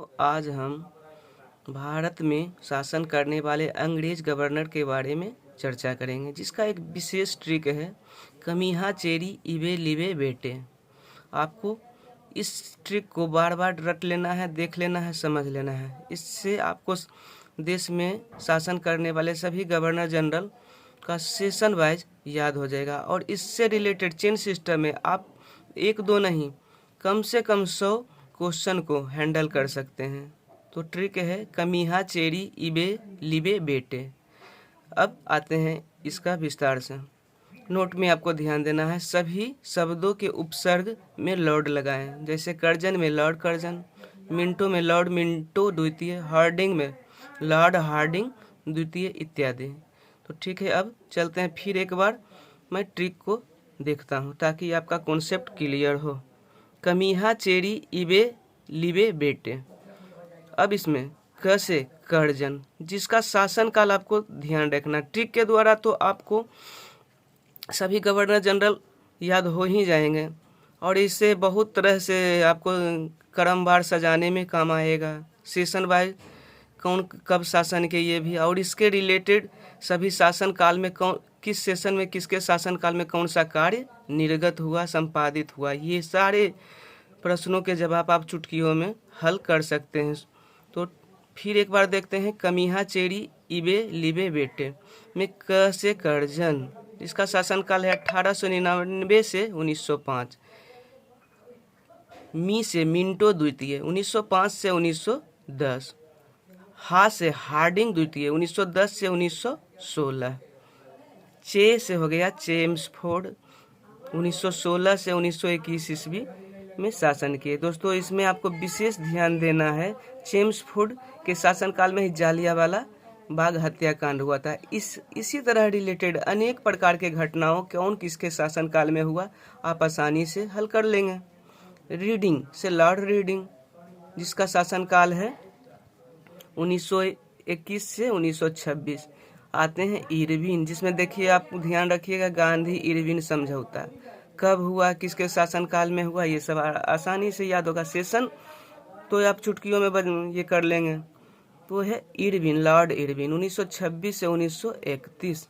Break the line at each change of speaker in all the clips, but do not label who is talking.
तो आज हम भारत में शासन करने वाले अंग्रेज गवर्नर के बारे में चर्चा करेंगे, जिसका एक विशेष ट्रिक है कमीहा चेरी इबे लिबे बेटे। आपको इस ट्रिक को बार बार रट लेना है, देख लेना है, समझ लेना है। इससे आपको देश में शासन करने वाले सभी गवर्नर जनरल का सेशन वाइज याद हो जाएगा और इससे रिलेटेड चेन सिस्टम में आप एक दो नहीं कम से कम 100 क्वेश्चन को हैंडल कर सकते हैं। तो ट्रिक है कमीहा चेरी इबे लिबे बेटे। अब आते हैं इसका विस्तार से। नोट में आपको ध्यान देना है, सभी शब्दों के उपसर्ग में लॉर्ड लगाएं। जैसे कर्जन में लॉर्ड कर्जन, मिंटो में लॉर्ड मिंटो द्वितीय, हार्डिंग में लॉर्ड हार्डिंग द्वितीय इत्यादि। तो ठीक है, अब चलते हैं फिर एक बार मैं ट्रिक को देखता हूँ ताकि आपका कॉन्सेप्ट क्लियर हो। कमीहा चेरी इबे लिबे बेटे। अब इसमें क से कर्जन, जिसका शासन काल आपको ध्यान रखना। ट्रिक के द्वारा तो आपको सभी गवर्नर जनरल याद हो ही जाएंगे और इससे बहुत तरह से आपको क्रमवार सजाने में काम आएगा। सेशन वाइज कौन कब शासन के ये भी, और इसके रिलेटेड सभी शासन काल में कौन किस सेशन में किसके शासन काल में कौन सा कार्य निर्गत हुआ, संपादित हुआ, ये सारे प्रश्नों के जवाब आप चुटकियों में हल कर सकते हैं। तो फिर एक बार देखते हैं कमीहा चेरी इबे लिबे बेटे में क से कर्जन, इसका शासनकाल है 1899 से 1905। मी से मिंटो द्वितीय 1905 से 1910। हा से हार्डिंग द्वितीय 1910 से 1916। चे से हो गया चेम्सफोर्ड 1916 से 1921 ईस्वी में शासन किए। दोस्तों इसमें आपको विशेष ध्यान देना है, चेम्सफोर्ड के शासनकाल में ही जालियांवाला बाग हत्याकांड हुआ था। इसी तरह रिलेटेड अनेक प्रकार के घटनाओं कौन किसके शासनकाल में हुआ आप आसानी से हल कर लेंगे। रीडिंग से लॉर्ड रीडिंग, जिसका शासनकाल है 1921 से 1926। आते हैं इरविन, जिसमें देखिए आप ध्यान रखिएगा गांधी इरविन समझौता कब हुआ, किसके शासनकाल में हुआ, ये सब आसानी से याद होगा। सेशन तो आप चुटकियों में ये कर लेंगे। तो है इरविन, लॉर्ड इरविन 1926 से 1931।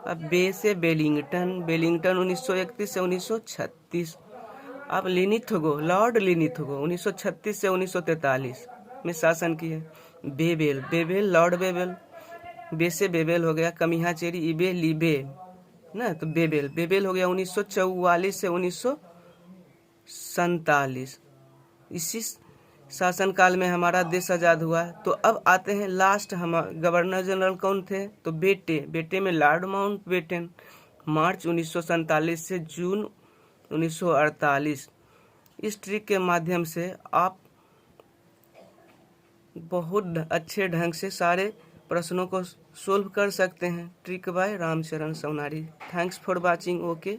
अब बे से बेलिंगटन, बेलिंगटन 1931 से 1936। अब लिनिथगो, लॉर्ड लिनिथगो 1936 से 1943 में शासन किए। बेबेल, बेबेल लॉर्ड बेबेल, बे से बेबेल हो गया। कमीहा चेरी इबे लिबे ना, तो बेबेल, बेबेल हो गया 1944 से 1947। इसी शासनकाल में हमारा देश आज़ाद हुआ। तो अब आते हैं लास्ट, हम गवर्नर जनरल कौन थे, तो बेटे, बेटे में लॉर्ड माउंटबेटन, मार्च 1947 से जून 1948। इस ट्रिक के माध्यम से आप बहुत अच्छे ढंग से सारे प्रश्नों को सोल्व कर सकते हैं। Trick by Ramcharan Sonari. Thanks for watching. Okay.